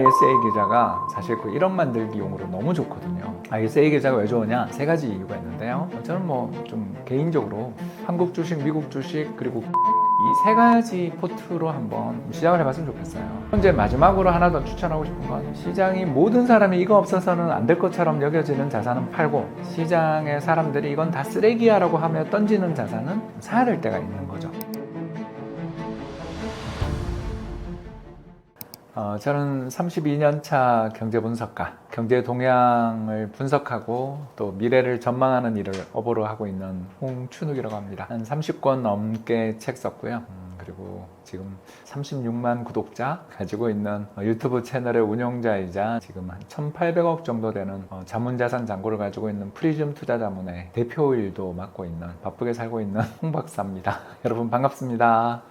ISA 계좌가 사실 그 1억 만들기용으로 너무 좋거든요. ISA 계좌가 왜 좋으냐? 세 가지 이유가 있는데요. 저는 뭐 좀 개인적으로 한국 주식, 미국 주식, 그리고 이 세 가지 포트로 한번 시작을 해봤으면 좋겠어요. 현재 마지막으로 하나 더 추천하고 싶은 건, 시장이 모든 사람이 이거 없어서는 안 될 것처럼 여겨지는 자산은 팔고, 시장의 사람들이 이건 다 쓰레기야 라고 하며 던지는 자산은 사야 될 때가 있는 거죠. 저는 32년 차 경제 분석가, 경제 동향을 분석하고 또 미래를 전망하는 일을 업으로 하고 있는 홍춘욱이라고 합니다. 한 30권 넘게 책 썼고요. 그리고 지금 36만 구독자 가지고 있는 유튜브 채널의 운영자이자 지금 한 1,800억 정도 되는 자문자산 잔고를 가지고 있는 프리즘 투자자문의 대표 일도 맡고 있는, 바쁘게 살고 있는 홍 박사입니다. 여러분 반갑습니다.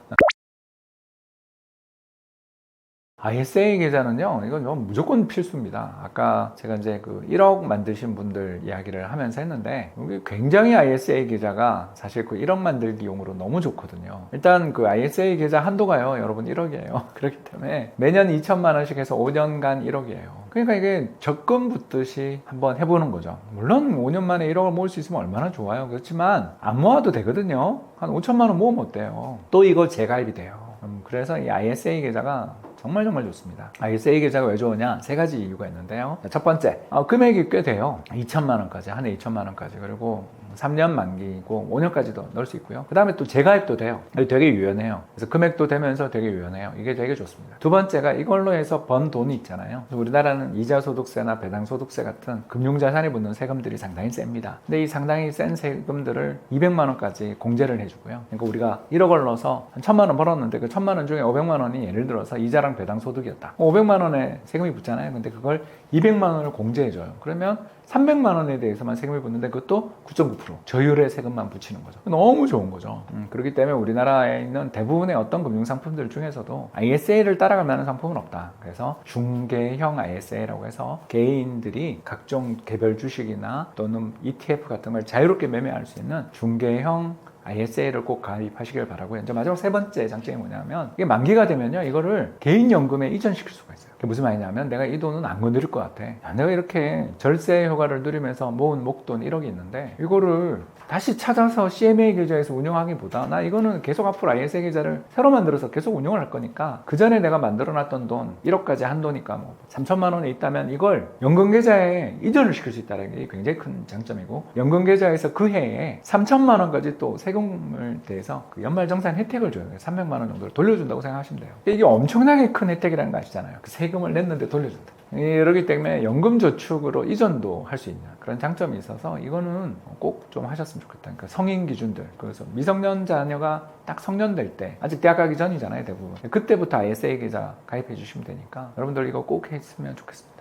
ISA 계좌는요, 이건 무조건 필수입니다. 아까 제가 이제 그 1억 만드신 분들 이야기를 하면서 했는데, 굉장히 ISA 계좌가 사실 그 1억 만들기용으로 너무 좋거든요. 일단 그 ISA 계좌 한도가요, 여러분 1억이에요. 그렇기 때문에 매년 2천만 원씩 해서 5년간 1억이에요. 그러니까 이게 적금 붙듯이 한번 해보는 거죠. 물론 5년 만에 1억을 모을 수 있으면 얼마나 좋아요. 그렇지만 안 모아도 되거든요. 한 5천만 원 모으면 어때요? 또 이거 재가입이 돼요. 그래서 이 ISA 계좌가 정말 좋습니다. ISA 계좌가 왜 좋으냐? 세 가지 이유가 있는데요. 첫 번째, 금액이 꽤 돼요. 2천만 원까지, 한 해 2천만 원까지. 그리고 3년 만기고 5년까지도 넣을 수 있고요. 그 다음에 또 재가입도 돼요. 되게 유연해요. 그래서 금액도 되면서 되게 유연해요. 이게 되게 좋습니다. 두 번째가, 이걸로 해서 번 돈이 있잖아요. 우리나라는 이자소득세나 배당소득세 같은 금융자산이 붙는 세금들이 상당히 셉니다. 근데 이 상당히 센 세금들을 200만 원까지 공제를 해주고요. 그러니까 우리가 1억을 넣어서 한 1,000만 원 벌었는데 그 1,000만 원 중에 500만 원이 예를 들어서 이자랑 배당소득이었다. 500만 원에 세금이 붙잖아요. 근데 그걸 200만 원을 공제해줘요. 그러면 300만 원에 대해서만 세금이 붙는데 그것도 9.9% 저율의 세금만 붙이는 거죠. 너무 좋은 거죠. 그렇기 때문에 우리나라에 있는 대부분의 어떤 금융상품들 중에서도 ISA를 따라갈 만한 상품은 없다. 그래서 중개형 ISA라고 해서 개인들이 각종 개별 주식이나 또는 ETF 같은 걸 자유롭게 매매할 수 있는 중개형 ISA를 꼭 가입하시길 바라고요. 이제 마지막 세 번째 장점이 뭐냐면, 이게 만기가 되면요, 이거를 개인연금에 이전시킬 수가 있어요. 그게 무슨 말이냐면, 내가 이 돈은 안 건드릴 것 같아. 내가 이렇게 절세 효과를 누리면서 모은 목돈 1억이 있는데 이거를 다시 찾아서 CMA 계좌에서 운영하기보다, 나 이거는 계속 앞으로 ISA 계좌를 새로 만들어서 계속 운영을 할 거니까, 그 전에 내가 만들어놨던 돈 1억까지 한도니까 뭐 3천만 원이 있다면 이걸 연금 계좌에 이전을 시킬 수 있다는 게 굉장히 큰 장점이고, 연금 계좌에서 그 해에 3천만 원까지 또 세금을 대해서 그 연말정산 혜택을 줘요. 300만 원 정도를 돌려준다고 생각하시면 돼요. 이게 엄청나게 큰 혜택이라는 거 아시잖아요. 그 세금을 냈는데 돌려준다. 이러기 때문에 연금저축으로 이전도 할 수 있는 그런 장점이 있어서 이거는 꼭 좀 하셨으면 좋겠다. 그러니까 성인 기준들, 그래서 미성년 자녀가 딱 성년될 때, 아직 대학 가기 전이잖아요, 대부분. 그때부터 ISA 계좌 가입해 주시면 되니까 여러분들 이거 꼭 했으면 좋겠습니다.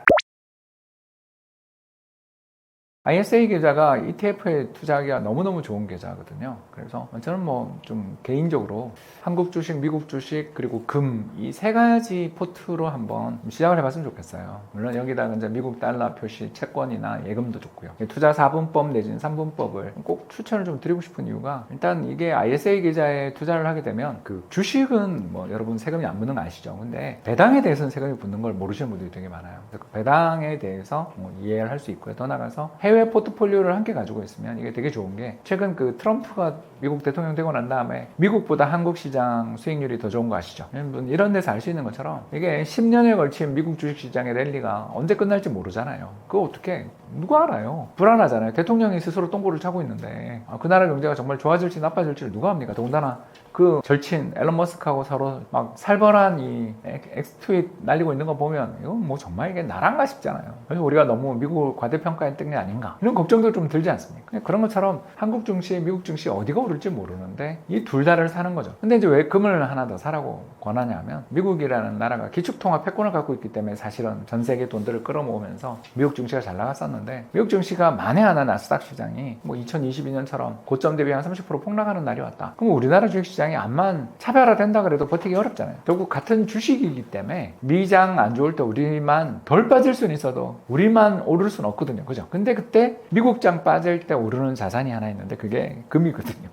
ISA 계좌가 ETF에 투자하기가 너무너무 좋은 계좌거든요. 그래서 저는 뭐 좀 개인적으로 한국 주식, 미국 주식, 그리고 금, 이 세 가지 포트로 한번 시작을 해봤으면 좋겠어요. 물론 여기다가 이제 미국 달러 표시 채권이나 예금도 좋고요. 투자 4분법 내지는 3분법을 꼭 추천을 좀 드리고 싶은 이유가, 일단 이게 ISA 계좌에 투자를 하게 되면 그 주식은 뭐 여러분 세금이 안 붙는 거 아시죠? 근데 배당에 대해서는 세금이 붙는 걸 모르시는 분들이 되게 많아요. 그래서 그 배당에 대해서 뭐 이해를 할 수 있고요. 더 나가서 해외 포트폴리오를 함께 가지고 있으면 이게 되게 좋은 게, 최근 그 트럼프가 미국 대통령 되고 난 다음에 미국보다 한국 시장 수익률이 더 좋은 거 아시죠? 이런 데서 알 수 있는 것처럼 이게 10년에 걸친 미국 주식시장의 랠리가 언제 끝날지 모르잖아요. 그거 어떻게 누가 알아요? 불안하잖아요. 대통령이 스스로 똥꼬를 차고 있는데 그 나라 경제가 정말 좋아질지 나빠질지를 누가 합니까? 더군다나 그 절친 앨런 머스크하고 서로 막 살벌한 이 엑스트윗 날리고 있는 거 보면 이건 뭐 정말 이게 나란가 싶잖아요. 그래서 우리가 너무 미국을 과대평가했던 게 아닌가, 이런 걱정도 좀 들지 않습니까? 그런 것처럼 한국 증시, 미국 증시 어디가 오를지 모르는데 이 둘 다를 사는 거죠. 근데 이제 왜 금을 하나 더 사라고 권하냐면, 미국이라는 나라가 기축통화 패권을 갖고 있기 때문에 사실은 전 세계 돈들을 끌어모으면서 미국 증시가 잘 나갔었는데, 미국 증시가 만에 하나 나스닥 시장이 뭐 2022년처럼 고점 대비 한 30% 폭락하는 날이 왔다. 그럼 우리나라 주식 주식시장이 암만 차별화된다 그래도 버티기 어렵잖아요. 결국 같은 주식이기 때문에 미장 안 좋을 때 우리만 덜 빠질 수는 있어도 우리만 오를 수는 없거든요. 그죠? 근데 그때 미국장 빠질 때 오르는 자산이 하나 있는데 그게 금이거든요.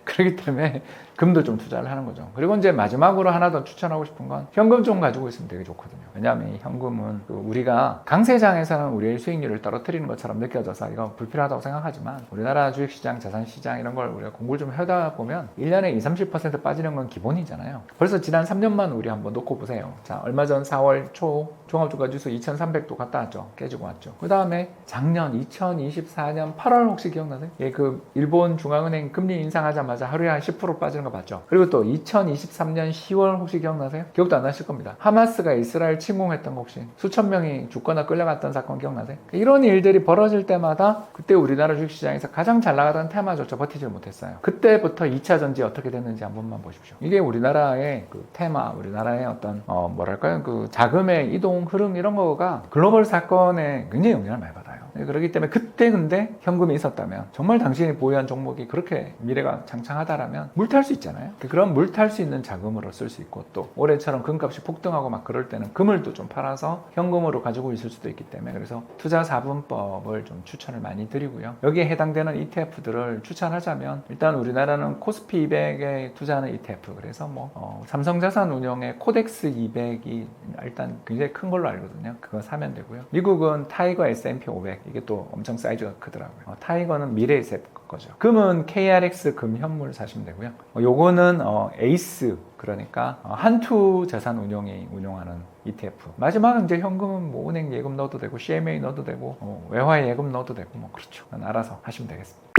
그렇기 때문에 금도 좀 투자를 하는 거죠. 그리고 이제 마지막으로 하나 더 추천하고 싶은 건 현금 좀 가지고 있으면 되게 좋거든요. 왜냐하면 이 현금은 우리가 강세장에서는 우리의 수익률을 떨어뜨리는 것처럼 느껴져서 이거 불필요하다고 생각하지만 우리나라 주식시장, 자산시장 이런 걸 우리가 공부를 좀 하다 보면 1년에 20, 30% 빠지는 건 기본이잖아요. 벌써 지난 3년만 우리 한번 놓고 보세요. 자, 얼마 전 4월 초 종합주가지수 2300도 갔다 왔죠. 깨지고 왔죠. 그 다음에 작년 2024년 8월 혹시 기억나세요? 예, 그 일본 중앙은행 금리 인상하자마자 하루에 한 10% 빠지는 거 봤죠. 그리고 또 2023년 10월 혹시 기억나세요? 기억도 안 나실 겁니다. 하마스가 이스라엘 침공했던 거 혹시 수천 명이 죽거나 끌려갔던 사건 기억나세요? 이런 일들이 벌어질 때마다 그때 우리나라 주식시장에서 가장 잘 나가던 테마조차 버티질 못했어요. 그때부터 2차 전지 어떻게 됐는지 한 번만 보십시오. 이게 우리나라의 그 테마, 우리나라의 어떤 뭐랄까요? 그 자금의 이동 흐름 이런 거가 글로벌 사건에 굉장히 영향을 많이 받아요. 그렇기 때문에 그때 근데 현금이 있었다면 정말 당신이 보유한 종목이 그렇게 미래가 창창하다라면 물 탈 수 있잖아요. 그런 물 탈 수 있는 자금으로 쓸 수 있고 또 올해처럼 금값이 폭등하고 막 그럴 때는 금을 또 좀 팔아서 현금으로 가지고 있을 수도 있기 때문에 그래서 투자 4분법을 좀 추천을 많이 드리고요. 여기에 해당되는 ETF들을 추천하자면 일단 우리나라는 코스피 200에 투자하는 ETF 그래서 뭐 삼성자산운용의 코덱스 200이 일단 굉장히 큰 걸로 알거든요. 그거 사면 되고요. 미국은 타이거 S&P 500 이게 또 엄청 사이즈가 크더라고요. 타이거는 미래에셋 거죠. 금은 KRX 금현물 사시면 되고요. 요거는 에이스 그러니까 한투 자산운용이 운용하는 ETF. 마지막은 이제 현금은 뭐 은행 예금 넣어도 되고 CMA 넣어도 되고 외화 예금 넣어도 되고 뭐 그렇죠. 알아서 하시면 되겠습니다.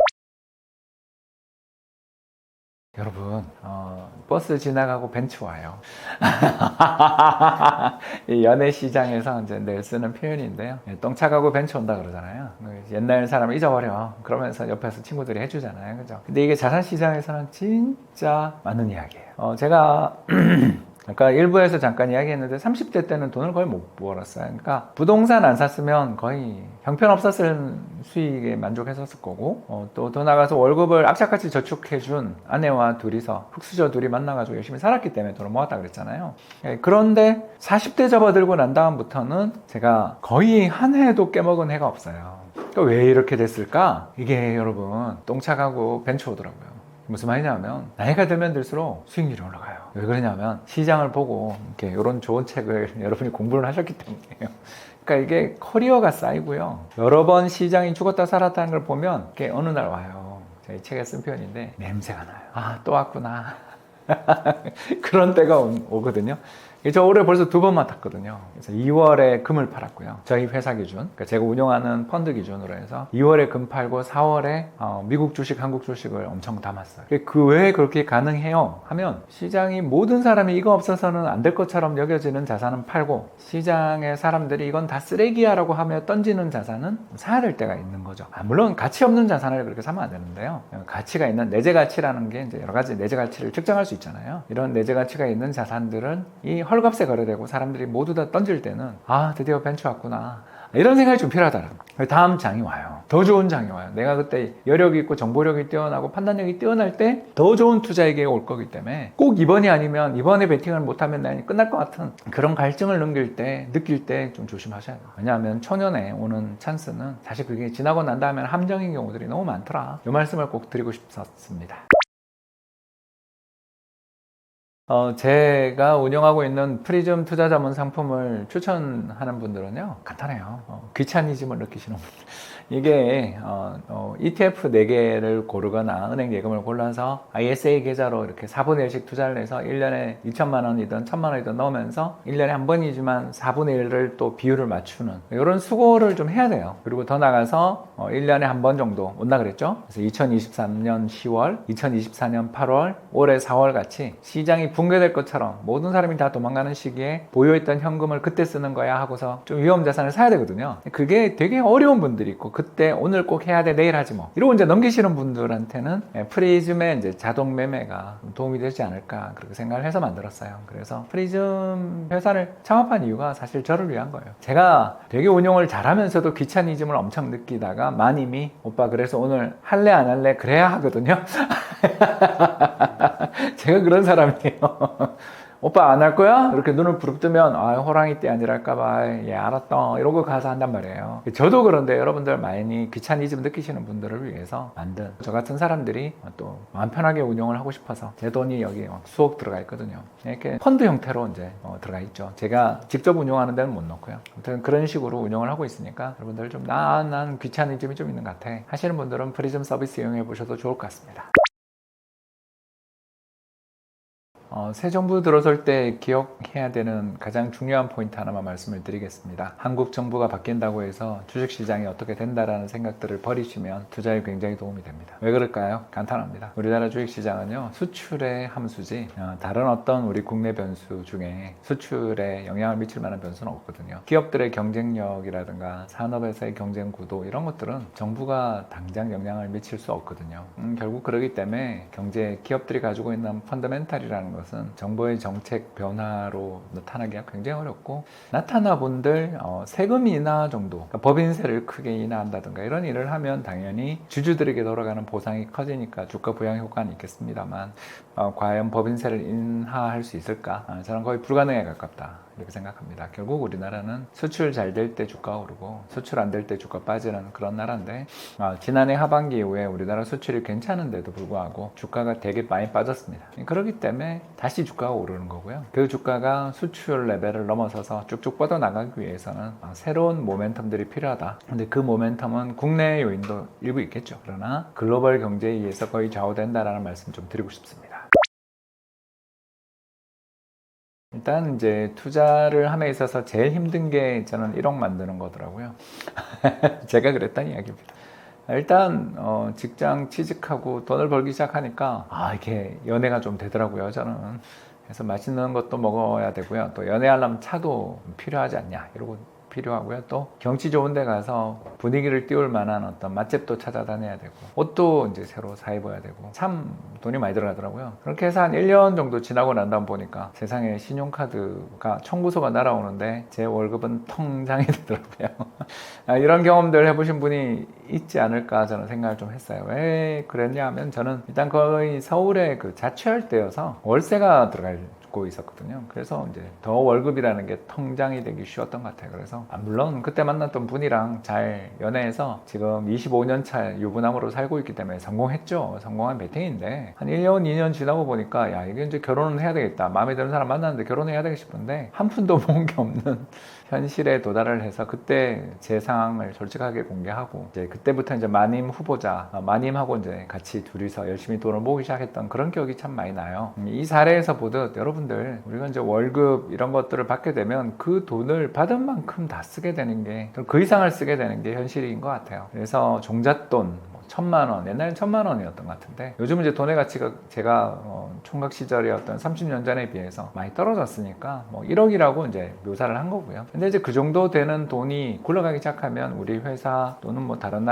여러분 버스 지나가고 벤츠 와요. 이 연애 시장에서 이제 늘 쓰는 표현인데요. 똥차 가고 벤츠 온다 그러잖아요. 옛날 사람을 잊어버려 그러면서 옆에서 친구들이 해주잖아요. 그죠? 근데 이게 자산 시장에서는 진짜 맞는 이야기예요. 제가 아까 일부에서 잠깐 이야기했는데 30대 때는 돈을 거의 못 벌었어요. 그러니까 부동산 안 샀으면 거의 형편없었을 수익에 만족했었을 거고 또 더 나가서 월급을 악착같이 저축해준 아내와 둘이서 흑수저 둘이 만나가지고 열심히 살았기 때문에 돈을 모았다 그랬잖아요. 그런데 40대 접어들고 난 다음부터는 제가 거의 한 해도 깨먹은 해가 없어요. 그러니까 왜 이렇게 됐을까? 이게 여러분 똥차 가고 벤츠 오더라고요. 무슨 말이냐면 나이가 들면 들수록 수익률이 올라가요. 왜 그러냐면 시장을 보고 이렇게 이런 좋은 책을 여러분이 공부를 하셨기 때문이에요. 그러니까 이게 커리어가 쌓이고요. 여러 번 시장이 죽었다 살았다는 걸 보면 이게 어느 날 와요. 제가 이 책에 쓴 표현인데 냄새가 나요. 아, 또 왔구나. 그런 때가 오거든요. 저 올해 벌써 2번 맡았거든요. 그래서 2월에 금을 팔았고요. 저희 회사 기준, 그러니까 제가 운영하는 펀드 기준으로 해서 2월에 금 팔고 4월에 미국 주식, 한국 주식을 엄청 담았어요. 그 왜 그렇게 가능해요? 하면 시장이 모든 사람이 이거 없어서는 안 될 것처럼 여겨지는 자산은 팔고 시장의 사람들이 이건 다 쓰레기야 라고 하며 던지는 자산은 사야 될 때가 있는 거죠. 물론 가치 없는 자산을 그렇게 사면 안 되는데요. 가치가 있는 내재 가치라는 게 이제 여러 가지 내재 가치를 측정할 수 있잖아요. 이런 내재 가치가 있는 자산들은 이 헐값에 거래되고 사람들이 모두 다 던질 때는 아 드디어 벤츠 왔구나 이런 생각이 좀 필요하더라고요. 다음 장이 와요. 더 좋은 장이 와요. 내가 그때 여력이 있고 정보력이 뛰어나고 판단력이 뛰어날 때 더 좋은 투자의 기회가 올 거기 때문에 꼭 이번이 아니면 이번에 베팅을 못하면 나 끝날 것 같은 그런 갈증을 느낄 때 좀 조심하셔야 돼요. 왜냐하면 초년에 오는 찬스는 사실 그게 지나고 난 다음에 함정인 경우들이 너무 많더라. 이 말씀을 꼭 드리고 싶었습니다. 제가 운영하고 있는 프리즘 투자 자문 상품을 추천하는 분들은요, 간단해요. 귀차니즘을 느끼시는 분들. 이게 ETF 4개를 고르거나 은행 예금을 골라서 ISA 계좌로 이렇게 4분의 1씩 투자를 해서 1년에 2천만 원이든 1천만 원이든 넣으면서 1년에 한 번이지만 4분의 1을 또 비율을 맞추는 이런 수고를 좀 해야 돼요. 그리고 더 나가서 1년에 한 번 정도 온다 그랬죠. 그래서 2023년 10월, 2024년 8월, 올해 4월 같이 시장이 붕괴될 것처럼 모든 사람이 다 도망가는 시기에 보유했던 현금을 그때 쓰는 거야 하고서 좀 위험 자산을 사야 되거든요. 그게 되게 어려운 분들이 있고 그때 오늘 꼭 해야 돼 내일 하지 뭐 이러고 이제 넘기시는 분들한테는 프리즘의 이제 자동 매매가 도움이 되지 않을까 그렇게 생각을 해서 만들었어요. 그래서 프리즘 회사를 창업한 이유가 사실 저를 위한 거예요. 제가 되게 운영을 잘하면서도 귀차니즘을 엄청 느끼다가 마님이 오빠 그래서 오늘 할래 안 할래 그래야 하거든요. 제가 그런 사람이에요. 오빠 안 할 거야? 이렇게 눈을 부릅뜨면 아 호랑이 때 아니랄까봐 예 알았다 이러고 가서 한단 말이에요. 저도 그런데 여러분들 많이 귀차니즘 느끼시는 분들을 위해서 만든 저 같은 사람들이 또 마음 편하게 운영을 하고 싶어서 제 돈이 여기 수억 들어가 있거든요. 이렇게 펀드 형태로 이제 들어가 있죠. 제가 직접 운영하는 데는 못 넣고요. 아무튼 그런 식으로 운영을 하고 있으니까 여러분들 좀 난 귀차니즘이 좀 있는 것 같아 하시는 분들은 프리즘 서비스 이용해 보셔도 좋을 것 같습니다. 새 정부 들어설 때 기억해야 되는 가장 중요한 포인트 하나만 말씀을 드리겠습니다. 한국 정부가 바뀐다고 해서 주식시장이 어떻게 된다라는 생각들을 버리시면 투자에 굉장히 도움이 됩니다. 왜 그럴까요? 간단합니다. 우리나라 주식시장은요, 수출의 함수지 다른 어떤 우리 국내 변수 중에 수출에 영향을 미칠 만한 변수는 없거든요. 기업들의 경쟁력이라든가 산업에서의 경쟁 구도 이런 것들은 정부가 당장 영향을 미칠 수 없거든요. 결국 그러기 때문에 경제 기업들이 가지고 있는 펀더멘탈이라는 것은 정부의 정책 변화로 나타나기가 굉장히 어렵고 나타나 본들 세금 인하 정도 그러니까 법인세를 크게 인하한다든가 이런 일을 하면 당연히 주주들에게 돌아가는 보상이 커지니까 주가 부양 효과는 있겠습니다만 과연 법인세를 인하할 수 있을까? 저는 거의 불가능에 가깝다 이렇게 생각합니다. 결국 우리나라는 수출 잘 될 때 주가가 오르고 수출 안 될 때 주가 빠지는 그런 나라인데 지난해 하반기 이후에 우리나라 수출이 괜찮은데도 불구하고 주가가 되게 많이 빠졌습니다. 그렇기 때문에 다시 주가가 오르는 거고요. 그 주가가 수출 레벨을 넘어서서 쭉쭉 뻗어나가기 위해서는 새로운 모멘텀들이 필요하다. 근데 그 모멘텀은 국내 요인도 일부 있겠죠. 그러나 글로벌 경제에 의해서 거의 좌우된다라는 말씀 좀 드리고 싶습니다. 일단 이제 투자를 함에 있어서 제일 힘든 게 저는 1억 만드는 거더라고요. 제가 그랬던 이야기입니다. 일단 직장 취직하고 돈을 벌기 시작하니까 이렇게 연애가 좀 되더라고요. 저는 그래서 맛있는 것도 먹어야 되고요. 또 연애하려면 차도 필요하지 않냐 이러고 필요하고요. 또 경치 좋은 데 가서 분위기를 띄울 만한 어떤 맛집도 찾아다녀야 되고 옷도 이제 새로 사 입어야 되고 참 돈이 많이 들어가더라고요. 그렇게 해서 한 1년 정도 지나고 난 다음 보니까 세상에 신용카드가 청구서가 날아오는데 제 월급은 통장이 되더라고요. 이런 경험들 해보신 분이 있지 않을까 저는 생각을 좀 했어요. 왜 그랬냐 하면 저는 일단 거의 서울에 그 자취할 때여서 월세가 들어가고 있었거든요. 그래서 이제 더 월급이라는 게 통장이 되기 쉬웠던 것 같아요. 그래서 물론 그때 만났던 분이랑 잘 연애해서 지금 25년 차 유부남으로 살고 있기 때문에 성공했죠. 성공한 베테인인데 한 1년, 2년 지나고 보니까 야 이게 이제 결혼을 해야 되겠다. 마음에 드는 사람 만났는데 결혼해야 되겠 싶은데 한 푼도 모은 게 없는 현실에 도달을 해서 그때 제 상황을 솔직하게 공개하고 이제 그때부터 이제 마님 후보자 마님하고 이제 같이 둘이서 열심히 돈을 모으기 시작했던 그런 기억이 참 많이 나요. 이 사례에서 보듯 여러분들 우리가 이제 월급 이런 것들을 받게 되면 그 돈을 받은 만큼 다 쓰게 되는 게 그 이상을 쓰게 되는 게 현실인 것 같아요. 그래서 종잣돈 1,000만 원, 옛날엔 1,000만 원이었던 것 같은데 요즘은 이제 돈의 가치가 제가 총각 시절이었던 30년 전에 비해서 많이 떨어졌으니까 뭐 1억이라고 이제 묘사를 한 거고요. 근데 이제 그 정도 되는 돈이 굴러가기 시작하면 우리 회사 또는 뭐 다른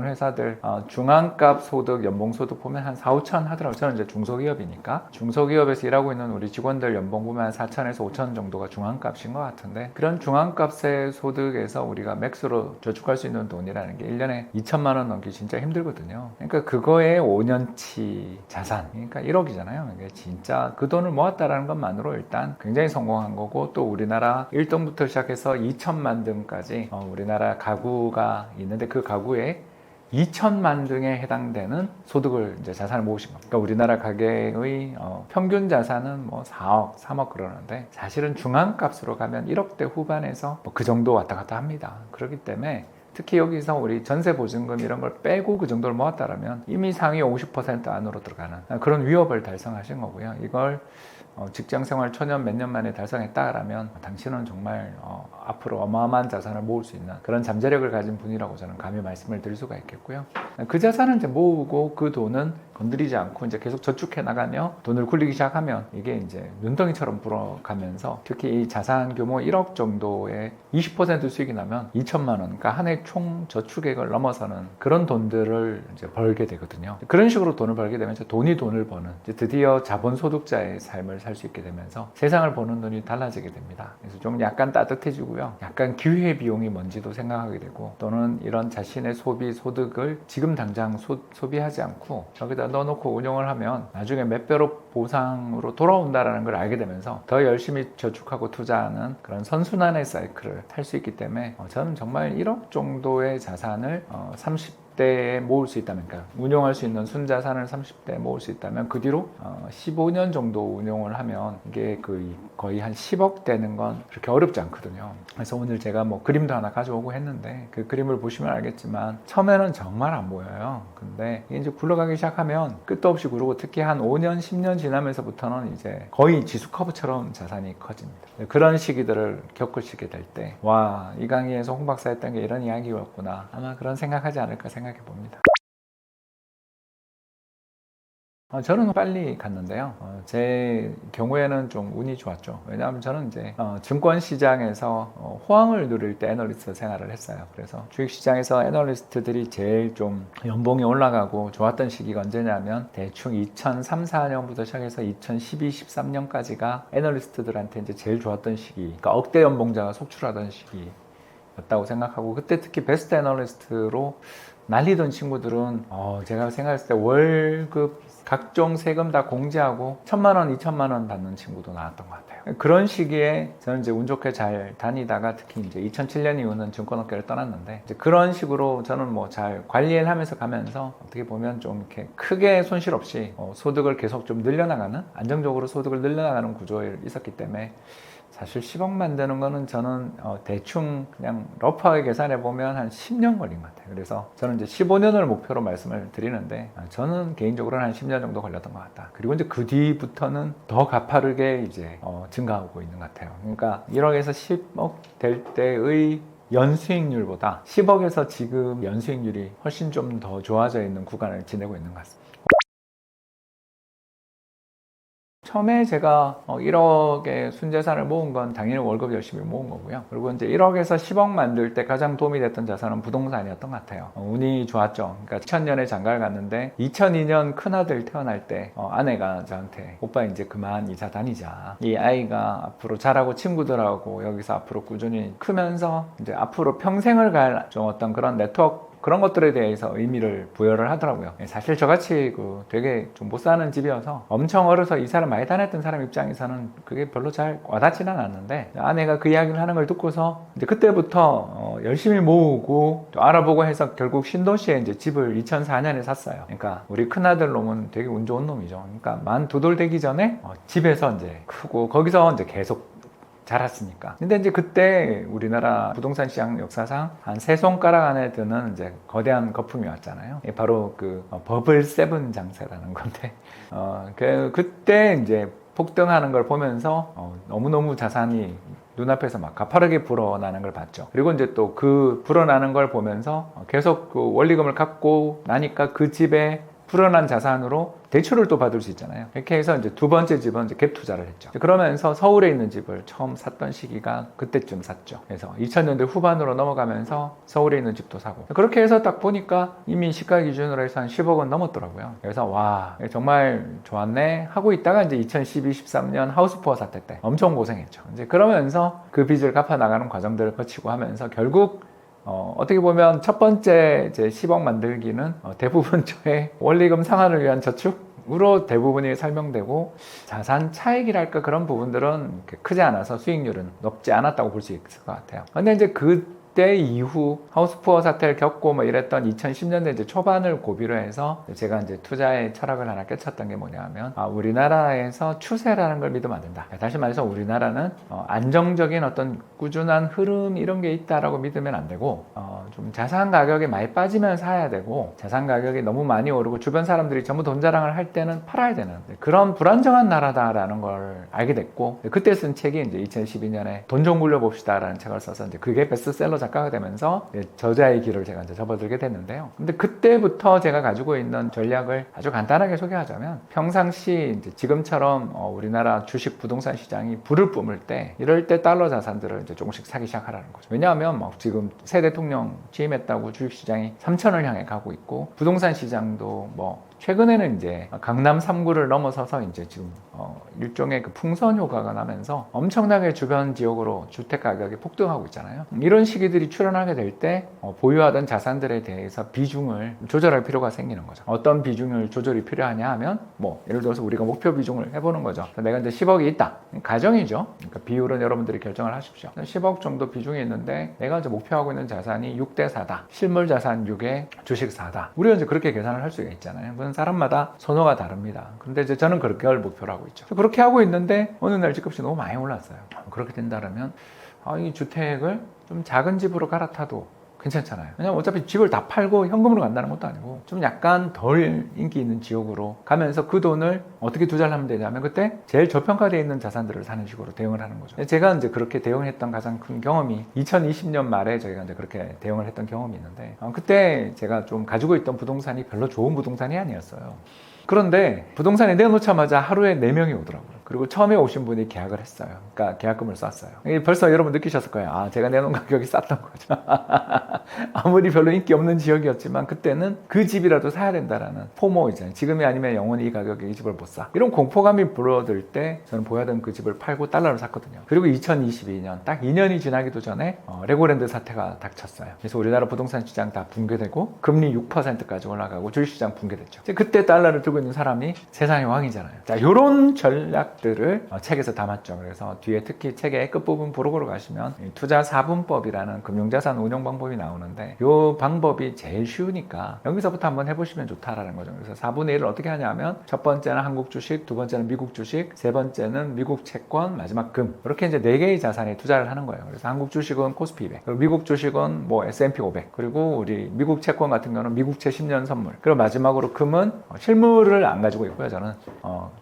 회사들 중앙값 소득, 연봉 소득 보면 한 4, 5천 하더라고요. 저는 이제 중소기업이니까 중소기업에서 일하고 있는 우리 직원들 연봉 보면 한 4천에서 5천 정도가 중앙값인 것 같은데 그런 중앙값의 소득에서 우리가 맥스로 저축할 수 있는 돈이라는 게 1년에 2천만 원 넘기 진짜 힘들거든요. 그러니까 그거에 5년치 자산, 그러니까 1억이잖아요. 이게 진짜 그 돈을 모았다라는 것만으로 일단 굉장히 성공한 거고 또 우리나라 1등부터 시작해서 2천만 등까지 우리나라 가구가 있는데 그 가구에 2천만 등에 해당되는 소득을 이제 자산을 모으신 겁니다. 그러니까 우리나라 가계의 평균 자산은 뭐 4억, 3억 그러는데 사실은 중앙값으로 가면 1억대 후반에서 뭐 그 정도 왔다 갔다 합니다. 그렇기 때문에 특히 여기서 우리 전세 보증금 이런 걸 빼고 그 정도를 모았다라면 이미 상위 50% 안으로 들어가는 그런 위협을 달성하신 거고요. 이걸 직장생활 초년 몇 년 만에 달성했다라면 당신은 정말 앞으로 어마어마한 자산을 모을 수 있는 그런 잠재력을 가진 분이라고 저는 감히 말씀을 드릴 수가 있겠고요. 그 자산을 이제 모으고 그 돈은 건드리지 않고 이제 계속 저축해 나가며 돈을 굴리기 시작하면 이게 이제 눈덩이처럼 불어가면서 특히 이 자산 규모 1억 정도의 20% 수익이 나면 2천만 원, 그러니까 한 해 총 저축액을 넘어서는 그런 돈들을 이제 벌게 되거든요. 그런 식으로 돈을 벌게 되면 이제 돈이 돈을 버는 이제 드디어 자본소득자의 삶을 살 수 있게 되면서 세상을 보는 눈이 달라지게 됩니다. 그래서 좀 약간 따뜻해지고요. 약간 기회비용이 뭔지도 생각하게 되고 또는 이런 자신의 소비, 소득을 지금 당장 소비하지 않고 여기다 넣어놓고 운용을 하면 나중에 몇 배로 보상으로 돌아온다라는 걸 알게 되면서 더 열심히 저축하고 투자하는 그런 선순환의 사이클을 탈 수 있기 때문에 저는 정말 1억 정도의 자산을 30대에 모을 수 있다면, 그러니까 운용할 수 있는 순자산을 30대에 모을 수 있다면 그 뒤로 15년 정도 운용을 하면 이게 거의 한 10억 되는 건 그렇게 어렵지 않거든요. 그래서 오늘 제가 뭐 그림도 하나 가져오고 했는데 그 그림을 보시면 알겠지만 처음에는 정말 안 보여요. 근데 이제 굴러가기 시작하면 끝도 없이 구르고, 특히 한 5년, 10년 지나면서부터는 이제 거의 지수 커브처럼 자산이 커집니다. 그런 시기들을 겪으시게 될 때, 와, 이 강의에서 홍 박사 했던 게 이런 이야기였구나, 아마 그런 생각하지 않을까 생각해 봅니다. 저는 빨리 갔는데요. 제 경우에는 좀 운이 좋았죠. 왜냐하면 저는 이제 증권 시장에서 호황을 누릴 때 애널리스트 생활을 했어요. 그래서 주식시장에서 애널리스트들이 제일 좀 연봉이 올라가고 좋았던 시기가 언제냐면 대충 2003, 4년부터 시작해서 2012, 13년까지가 애널리스트들한테 이제 제일 좋았던 시기, 그러니까 억대 연봉자가 속출하던 시기였다고 생각하고, 그때 특히 베스트 애널리스트로 날리던 친구들은 제가 생각했을 때 월급 각종 세금 다 공제하고 1,000만 원, 2,000만 원 받는 친구도 나왔던 것 같아요. 그런 시기에 저는 이제 운 좋게 잘 다니다가 특히 이제 2007년 이후는 증권업계를 떠났는데, 이제 그런 식으로 저는 뭐 잘 관리를 하면서 가면서 어떻게 보면 좀 이렇게 크게 손실 없이 소득을 계속 좀 늘려나가는, 안정적으로 소득을 늘려나가는 구조에 있었기 때문에 사실 10억 만드는 거는 저는 대충 그냥 러프하게 계산해 보면 한 10년 걸린 것 같아요. 그래서 저는 이제 15년을 목표로 말씀을 드리는데, 저는 개인적으로는 한 10년 정도 걸렸던 것 같다. 그리고 이제 그 뒤부터는 더 가파르게 이제 증가하고 있는 것 같아요. 그러니까 1억에서 10억 될 때의 연수익률보다 10억에서 지금 연수익률이 훨씬 좀 더 좋아져 있는 구간을 지내고 있는 것 같습니다. 처음에 제가 1억의 순자산을 모은 건 당연히 월급 열심히 모은 거고요. 그리고 이제 1억에서 10억 만들 때 가장 도움이 됐던 자산은 부동산이었던 것 같아요. 운이 좋았죠. 그러니까 2000년에 장가를 갔는데 2002년 큰아들 태어날 때 아내가 저한테, 오빠 이제 그만 이사 다니자. 이 아이가 앞으로 자라고 친구들하고 여기서 앞으로 꾸준히 크면서 이제 앞으로 평생을 갈 좀 어떤 그런 네트워크, 그런 것들에 대해서 의미를 부여를 하더라고요. 사실 저같이 되게 좀 못 사는 집이어서 엄청 어려서 이사를 많이 다녔던 사람 입장에서는 그게 별로 잘 와닿지는 않았는데, 아내가 그 이야기를 하는 걸 듣고서 이제 그때부터 열심히 모으고 또 알아보고 해서 결국 신도시에 이제 집을 2004년에 샀어요. 그러니까 우리 큰아들 놈은 되게 운 좋은 놈이죠. 그러니까 만 2돌 되기 전에 집에서 이제 크고 거기서 이제 계속 자랐으니까. 근데 이제 그때 우리나라 부동산 시장 역사상 한 3손가락 안에 드는 이제 거대한 거품이 왔잖아요. 바로 그 버블 세븐 장세라는 건데, 그때 이제 폭등하는 걸 보면서 너무너무 자산이 눈앞에서 막 가파르게 불어나는 걸 봤죠. 그리고 이제 또 그 불어나는 걸 보면서 계속 그 원리금을 갚고 나니까 그 집에 불어난 자산으로 대출을 또 받을 수 있잖아요. 이렇게 해서 이제 두 번째 집은 이제 갭 투자를 했죠. 그러면서 서울에 있는 집을 처음 샀던 시기가 그때쯤 샀죠. 그래서 2000년대 후반으로 넘어가면서 서울에 있는 집도 사고, 그렇게 해서 딱 보니까 이미 시가 기준으로 해서 한 10억은 넘었더라고요. 그래서 와, 정말 좋았네 하고 있다가 이제 2012, 13년 하우스푸어 사태 때 엄청 고생했죠. 이제 그러면서 그 빚을 갚아 나가는 과정들을 거치고 하면서 결국 어떻게 보면 첫 번째 제 10억 만들기는 대부분 저의 원리금 상환을 위한 저축으로 대부분이 설명되고, 자산 차익이랄까 그런 부분들은 크지 않아서 수익률은 높지 않았다고 볼 수 있을 것 같아요. 근데 이제 그때 이후 하우스푸어 사태를 겪고 뭐 이랬던 2010년대 이제 초반을 고비로 해서 제가 이제 투자의 철학을 하나 깨쳤던 게 뭐냐면, 우리나라에서 추세라는 걸 믿으면 안 된다. 다시 말해서 우리나라는 안정적인 어떤 꾸준한 흐름 이런 게 있다라고 믿으면 안 되고, 좀 자산 가격이 많이 빠지면 사야 되고, 자산 가격이 너무 많이 오르고 주변 사람들이 전부 돈 자랑을 할 때는 팔아야 되는 그런 불안정한 나라다라는 걸 알게 됐고, 그때 쓴 책이 이제 2012년에 돈 좀 굴려봅시다라는 책을 써서 이제 그게 베스트셀러 작가가 되면서 저자의 길을 제가 이제 접어들게 됐는데요. 근데 그때부터 제가 가지고 있는 전략을 아주 간단하게 소개하자면, 평상시 이제 지금처럼 우리나라 주식 부동산 시장이 불을 뿜을 때, 이럴 때 달러 자산들을 이제 조금씩 사기 시작하라는 거죠. 왜냐하면 막 지금 새 대통령 취임했다고 주식시장이 3천을 향해 가고 있고, 부동산 시장도 뭐 최근에는 이제 강남 3구를 넘어서서 이제 지금 일종의 그 풍선 효과가 나면서 엄청나게 주변 지역으로 주택 가격이 폭등하고 있잖아요. 이런 시기들이 출현하게 될 때 보유하던 자산들에 대해서 비중을 조절할 필요가 생기는 거죠. 어떤 비중을 조절이 필요하냐 하면 뭐 예를 들어서 우리가 목표 비중을 해보는 거죠. 내가 이제 10억이 있다. 가정이죠. 그러니까 비율은 여러분들이 결정을 하십시오. 10억 정도 비중이 있는데 내가 이제 목표하고 있는 자산이 6대 4다. 실물 자산 6에 주식 4다. 우리가 이제 그렇게 계산을 할 수가 있잖아요. 그건 사람마다 선호가 다릅니다. 근데 이제 저는 그렇게 할 목표로 하고 있죠. 그렇게 하고 있는데 어느 날 집값이 너무 많이 올랐어요. 그렇게 된다면 이 주택을 좀 작은 집으로 갈아타도 괜찮잖아요. 왜냐면 어차피 집을 다 팔고 현금으로 간다는 것도 아니고 좀 약간 덜 인기 있는 지역으로 가면서 그 돈을 어떻게 투자를 하면 되냐면 그때 제일 저평가되어 있는 자산들을 사는 식으로 대응을 하는 거죠. 제가 이제 그렇게 대응을 했던 가장 큰 경험이 2020년 말에 저희가 이제 그렇게 대응을 했던 경험이 있는데 그때 제가 좀 가지고 있던 부동산이 별로 좋은 부동산이 아니었어요. 그런데 부동산에 내놓자마자 하루에 4명이 오더라고요. 그리고 처음에 오신 분이 계약을 했어요. 그러니까 계약금을 쐈어요. 벌써 여러분 느끼셨을 거예요. 제가 내놓은 가격이 쌌던 거죠. 아무리 별로 인기 없는 지역이었지만 그때는 그 집이라도 사야 된다라는 포모 있잖아요. 지금이 아니면 영원히 이 가격에 이 집을 못 사. 이런 공포감이 불어들 때 저는 보유하던 그 집을 팔고 달러를 샀거든요. 그리고 2022년 딱 2년이 지나기도 전에 레고랜드 사태가 닥쳤어요. 그래서 우리나라 부동산 시장 다 붕괴되고 금리 6%까지 올라가고 주식시장 붕괴됐죠. 그때 달러를 들고 있는 사람이 세상의 왕이잖아요. 자, 이런 전략들을 책에서 담았죠. 그래서 뒤에 특히 책의 끝부분 부록으로 가시면 투자 4분법이라는 금융자산 운용 방법이 나오는데 이 방법이 제일 쉬우니까 여기서부터 한번 해보시면 좋다라는 거죠. 그래서 4분의 1을 어떻게 하냐면 첫 번째는 한국 주식, 두 번째는 미국 주식, 세 번째는 미국 채권, 마지막 금. 이렇게 이제 4개의 자산에 투자를 하는 거예요. 그래서 한국 주식은 코스피 200, 그리고 미국 주식은 뭐 S&P 500, 그리고 우리 미국 채권 같은 경우는 미국채 10년 선물, 그리고 마지막으로 금은 실물을 안 가지고 있고요. 저는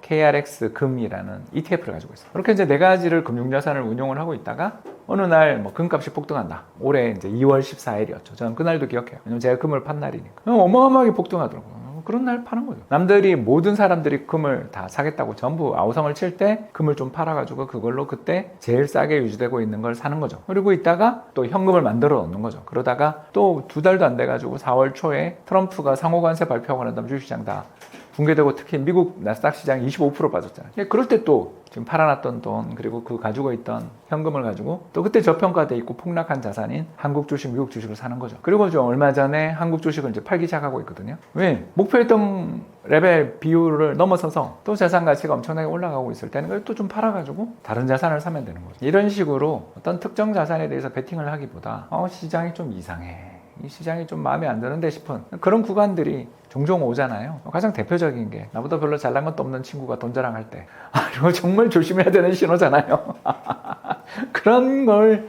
KRX 금이라는 ETF를 가지고 있어요. 이렇게 이제 4가지를 금융자산을 운용을 하고 있다가 어느 날 뭐 금값이 폭등한다. 올해 이제 2월 14일이었죠. 저는 그날도 기억해요. 왜냐면 제가 금을 판 날이니까. 어마어마하게 폭등하더라고요. 그런 날 파는 거죠. 남들이 모든 사람들이 금을 다 사겠다고 전부 아우성을 칠 때 금을 좀 팔아가지고 그걸로 그때 제일 싸게 유지되고 있는 걸 사는 거죠. 그리고 있다가 또 현금을 만들어 놓는 거죠. 그러다가 또 2달도 안 돼가지고 4월 초에 트럼프가 상호관세 발표하고 난 다음 주식시장 다 붕괴되고 특히 미국 나스닥 시장이 25% 빠졌잖아요. 그럴 때 또 지금 팔아놨던 돈 그리고 그 가지고 있던 현금을 가지고 또 그때 저평가돼 있고 폭락한 자산인 한국 주식, 미국 주식을 사는 거죠. 그리고 좀 얼마 전에 한국 주식을 이제 팔기 시작하고 있거든요. 왜? 목표했던 레벨 비율을 넘어서서 또 자산 가치가 엄청나게 올라가고 있을 때는 그걸 또 좀 팔아가지고 다른 자산을 사면 되는 거죠. 이런 식으로 어떤 특정 자산에 대해서 베팅을 하기보다 시장이 좀 이상해. 이 시장이 좀 마음에 안 드는데 싶은 그런 구간들이 종종 오잖아요. 가장 대표적인 게 나보다 별로 잘난 것도 없는 친구가 돈 자랑할 때 이거 정말 조심해야 되는 신호잖아요. 그런 걸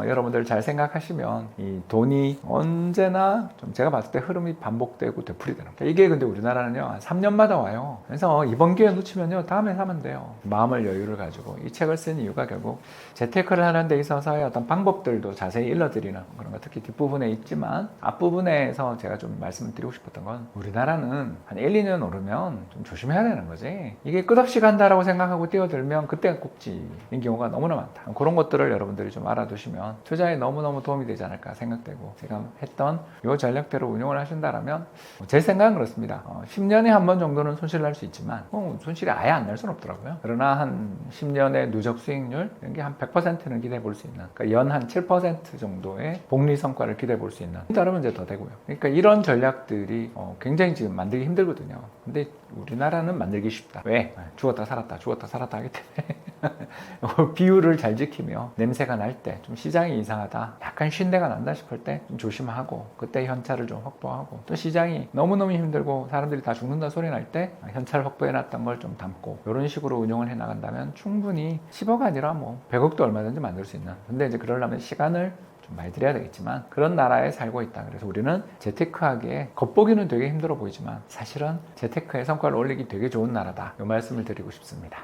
여러분들 잘 생각하시면 이 돈이 언제나 좀 제가 봤을 때 흐름이 반복되고 되풀이되는 거예요. 이게 근데 우리나라는요 한 3년마다 와요. 그래서 이번 기회 놓치면요 다음에 사면 돼요. 마음을 여유를 가지고 이 책을 쓴 이유가 결국 재테크를 하는 데 있어서의 어떤 방법들도 자세히 일러드리는 그런 거 특히 뒷부분에 있지만 앞부분에서 제가 좀 말씀드리고 싶었던 건 우리나라는 한 1, 2년 오르면 좀 조심해야 되는 거지. 이게 끝없이 간다라고 생각하고 뛰어들면 그때가 꼭지인 경우가 너무나 많다. 그런 것들을 여러분들이 좀 알아두시면 투자에 너무너무 도움이 되지 않을까 생각되고 제가 했던 이 전략대로 운용을 하신다면 제 생각은 그렇습니다. 10년에 한 번 정도는 손실을 날 수 있지만 손실이 아예 안 날 수는 없더라고요. 그러나 한 10년의 누적 수익률 이런 게 한 100%는 기대해 볼 수 있는 그러니까 연 한 7% 정도의 복리 성과를 기대해 볼 수 있는 따르면 이제 더 되고요. 그러니까 이런 전략들이 굉장히 지금 만들기 힘들거든요. 근데 우리나라는 만들기 쉽다. 왜? 죽었다 살았다 죽었다 살았다 하기 때문에 비율을 잘 지키며 냄새가 날 때 좀 시장이 이상하다 약간 쉰내가 난다 싶을 때 좀 조심하고 그때 현찰을 좀 확보하고 또 시장이 너무너무 힘들고 사람들이 다 죽는다 소리 날 때 현찰 확보해 놨던 걸 좀 담고 이런 식으로 운용을 해 나간다면 충분히 10억 아니라 뭐 100억도 얼마든지 만들 수 있는 근데 이제 그러려면 시간을 좀 많이 들여야 되겠지만 그런 나라에 살고 있다. 그래서 우리는 재테크하기에 겉보기는 되게 힘들어 보이지만 사실은 재테크에 성과를 올리기 되게 좋은 나라다. 이 말씀을 드리고 싶습니다.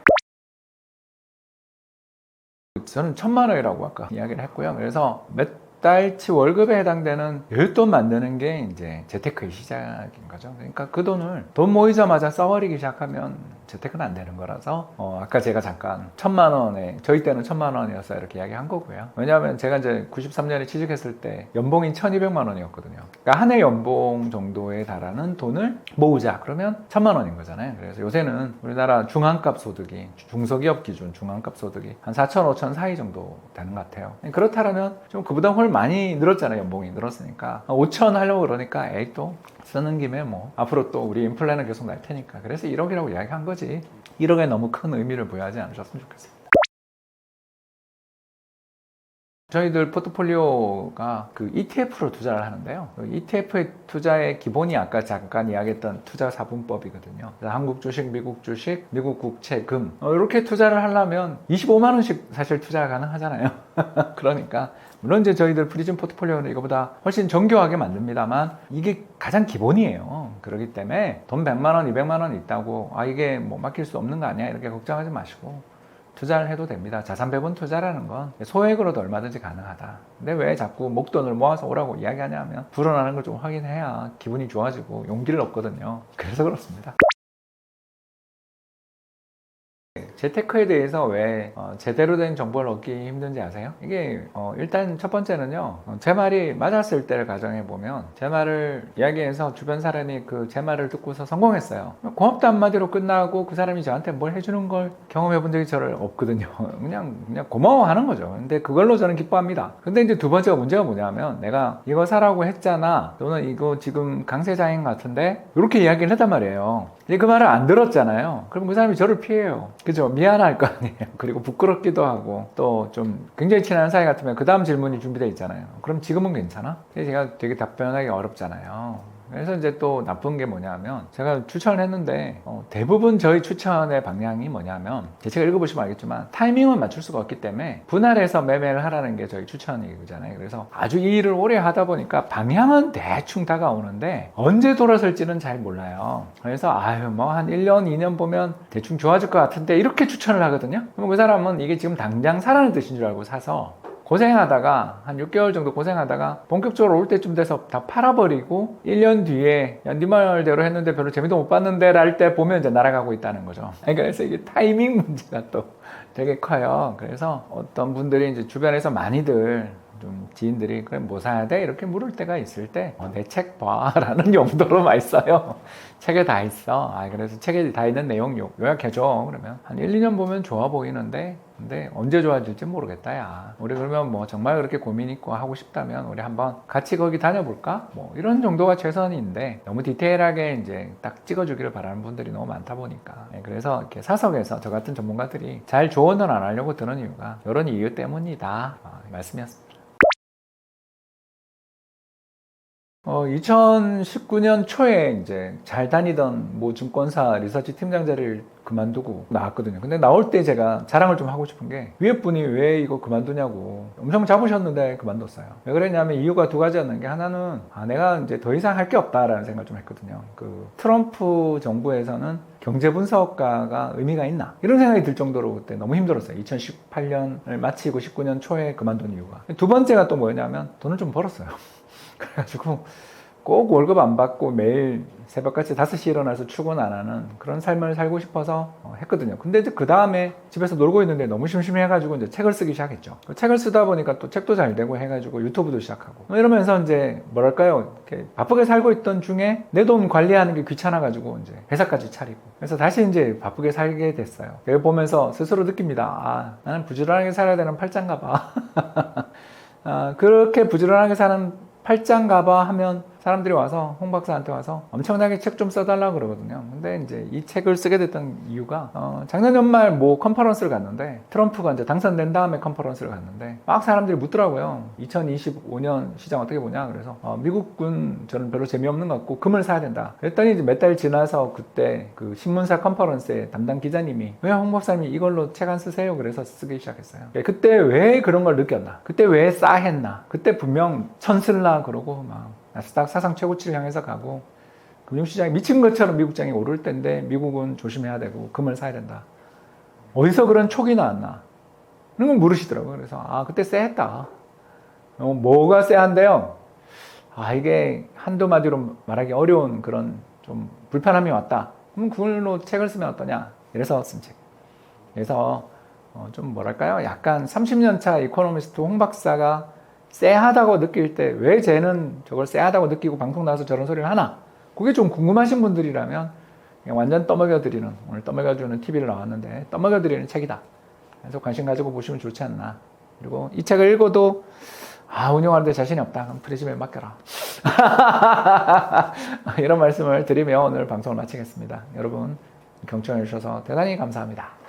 저는 1000만 원이라고 아까 이야기를 했고요. 그래서 몇 달치 월급에 해당되는 여윳돈 만드는 게 이제 재테크의 시작인 거죠. 그러니까 그 돈을 돈 모이자마자 써버리기 시작하면 재테크는 안 되는 거라서 아까 제가 잠깐 1,000만 원에 저희 때는 1,000만 원이어서 이렇게 이야기한 거고요. 왜냐하면 제가 이제 93년에 취직했을 때 연봉이 1,200만 원이었거든요. 그러니까 한 해 연봉 정도에 달하는 돈을 모으자 그러면 1,000만 원인 거잖아요. 그래서 요새는 우리나라 중앙값 소득이 중소기업 기준 중앙값 소득이 한 4천, 5천 사이 정도 되는 것 같아요. 그렇다면 좀 그보다 훨 많이 늘었잖아요. 연봉이 늘었으니까 5천 하려고 그러니까 에이 또 쓰는 김에 뭐 앞으로 또 우리 인플레는 계속 날 테니까 그래서 1억이라고 이야기한 거지 1억에 너무 큰 의미를 부여하지 않으셨으면 좋겠습니다. 저희들 포트폴리오가 그 ETF로 투자를 하는데요. ETF의 투자의 기본이 아까 잠깐 이야기했던 투자 사분법이거든요. 한국 주식, 미국 주식, 미국 국채, 금 이렇게 투자를 하려면 25만 원씩 사실 투자가 가능하잖아요. 그러니까 물론 이제 저희들 프리즘 포트폴리오는 이거보다 훨씬 정교하게 만듭니다만 이게 가장 기본이에요. 그렇기 때문에 돈 100만 원, 200만 원 있다고 이게 뭐 맡길 수 없는 거 아니야 이렇게 걱정하지 마시고 투자를 해도 됩니다. 자산 배분 투자라는 건 소액으로도 얼마든지 가능하다. 근데 왜 자꾸 목돈을 모아서 오라고 이야기하냐면 불어나는 걸 좀 확인해야 기분이 좋아지고 용기를 얻거든요. 그래서 그렇습니다. 재테크에 대해서 왜 제대로 된 정보를 얻기 힘든지 아세요? 이게 일단 첫 번째는요, 제 말이 맞았을 때를 가정해 보면 제 말을 이야기해서 주변 사람이 그 제 말을 듣고서 성공했어요. 고맙다 한마디로 끝나고 그 사람이 저한테 뭘 해주는 걸 경험해 본 적이 저를 없거든요. 그냥 고마워하는 거죠. 근데 그걸로 저는 기뻐합니다. 근데 이제 두 번째가 문제가 뭐냐면 내가 이거 사라고 했잖아, 또는 이거 지금 강세장인 같은데 이렇게 이야기를 했단 말이에요. 근데 그 말을 안 들었잖아요. 그럼 그 사람이 저를 피해요. 그죠? 미안할 거 아니에요. 그리고 부끄럽기도 하고 또 좀 굉장히 친한 사이 같으면 그 다음 질문이 준비되어 있잖아요. 그럼 지금은 괜찮아? 제가 되게 답변하기 어렵잖아요. 그래서 이제 또 나쁜 게 뭐냐면 제가 추천을 했는데 대부분 저희 추천의 방향이 뭐냐면 제가 읽어보시면 알겠지만 타이밍을 맞출 수가 없기 때문에 분할해서 매매를 하라는 게 저희 추천이잖아요. 그래서 아주 이 일을 오래 하다 보니까 방향은 대충 다가오는데 언제 돌아설지는 잘 몰라요. 그래서 뭐 한 1년, 2년 보면 대충 좋아질 것 같은데 이렇게 추천을 하거든요. 그럼 그 사람은 이게 지금 당장 사라는 뜻인 줄 알고 사서 고생하다가 한 6개월 정도 고생하다가 본격적으로 올 때쯤 돼서 다 팔아버리고 1년 뒤에 야, 네 말대로 했는데 별로 재미도 못 봤는데 랄 때 보면 이제 날아가고 있다는 거죠. 그래서 이게 타이밍 문제가 또 되게 커요. 그래서 어떤 분들이 이제 주변에서 많이들 좀 지인들이 그래 뭐 사야 돼? 이렇게 물을 때가 있을 때 내 책 봐 라는 용도로 많이 써요. 책에 다 있어. 그래서 책에 다 있는 내용 요약해줘. 그러면 한 1, 2년 보면 좋아 보이는데 근데 언제 좋아질지 모르겠다 야. 우리 그러면 뭐 정말 그렇게 고민 있고 하고 싶다면 우리 한번 같이 거기 다녀볼까? 뭐 이런 정도가 최선인데 너무 디테일하게 이제 딱 찍어주기를 바라는 분들이 너무 많다 보니까 그래서 이렇게 사석에서 저 같은 전문가들이 잘 조언을 안 하려고 드는 이유가 이런 이유 때문이다 말씀이었습니다. 2019년 초에 이제 잘 다니던 모 증권사 리서치 팀장 자리를 그만두고 나왔거든요. 근데 나올 때 제가 자랑을 좀 하고 싶은 게 위에 분이 왜 이거 그만두냐고 엄청 잡으셨는데 그만뒀어요. 왜 그랬냐면 이유가 두 가지였는 게 하나는 내가 이제 더 이상 할 게 없다라는 생각을 좀 했거든요. 그 트럼프 정부에서는 경제 분석가가 의미가 있나 이런 생각이 들 정도로 그때 너무 힘들었어요. 2018년을 마치고 19년 초에 그만둔 이유가. 두 번째가 또 뭐였냐면 돈을 좀 벌었어요. 그래가지고 꼭 월급 안 받고 매일 새벽같이 5시에 일어나서 출근 안 하는 그런 삶을 살고 싶어서 했거든요. 근데 이제 그 다음에 집에서 놀고 있는데 너무 심심해가지고 이제 책을 쓰기 시작했죠. 책을 쓰다 보니까 또 책도 잘 되고 해가지고 유튜브도 시작하고 이러면서 이제 뭐랄까요, 이렇게 바쁘게 살고 있던 중에 내 돈 관리하는 게 귀찮아가지고 이제 회사까지 차리고 그래서 다시 이제 바쁘게 살게 됐어요. 그걸 보면서 스스로 느낍니다. 나는 부지런하게 살아야 되는 팔짱가 봐. 그렇게 부지런하게 사는 팔짱가봐 하면 사람들이 와서 홍 박사한테 와서 엄청나게 책 좀 써달라고 그러거든요. 근데 이제 이 책을 쓰게 됐던 이유가 작년 연말 뭐 컨퍼런스를 갔는데 트럼프가 이제 당선된 다음에 컨퍼런스를 갔는데 막 사람들이 묻더라고요. 2025년 시장 어떻게 보냐. 그래서 미국군 저는 별로 재미없는 것 같고 금을 사야 된다. 그랬더니 이제 몇 달 지나서 그때 그 신문사 컨퍼런스에 담당 기자님이 왜 홍 박사님이 이걸로 책 안 쓰세요? 그래서 쓰기 시작했어요. 그때 왜 그런 걸 느꼈나? 그때 왜 싸했나? 그때 분명 천슬라 그러고 막 나스닥 사상 최고치를 향해서 가고 금융시장이 미친 것처럼 미국장이 오를 때인데 미국은 조심해야 되고 금을 사야 된다. 어디서 그런 촉이 나왔나? 그런 걸 물으시더라고요. 그래서 그때 쎄했다. 뭐가 쎄한데요? 이게 한두 마디로 말하기 어려운 그런 좀 불편함이 왔다. 그럼 그걸로 책을 쓰면 어떠냐? 이래서 쓴 책. 그래서 좀 뭐랄까요? 약간 30년 차 이코노미스트 홍 박사가 쎄하다고 느낄 때 왜 쟤는 저걸 쎄하다고 느끼고 방송 나와서 저런 소리를 하나? 그게 좀 궁금하신 분들이라면 그냥 완전 떠먹여드리는, 오늘 떠먹여주는 TV를 나왔는데 떠먹여드리는 책이다. 그래서 관심 가지고 보시면 좋지 않나. 그리고 이 책을 읽어도 운영하는데 자신이 없다. 그럼 프리즘에 맡겨라. 이런 말씀을 드리며 오늘 방송을 마치겠습니다. 여러분 경청해 주셔서 대단히 감사합니다.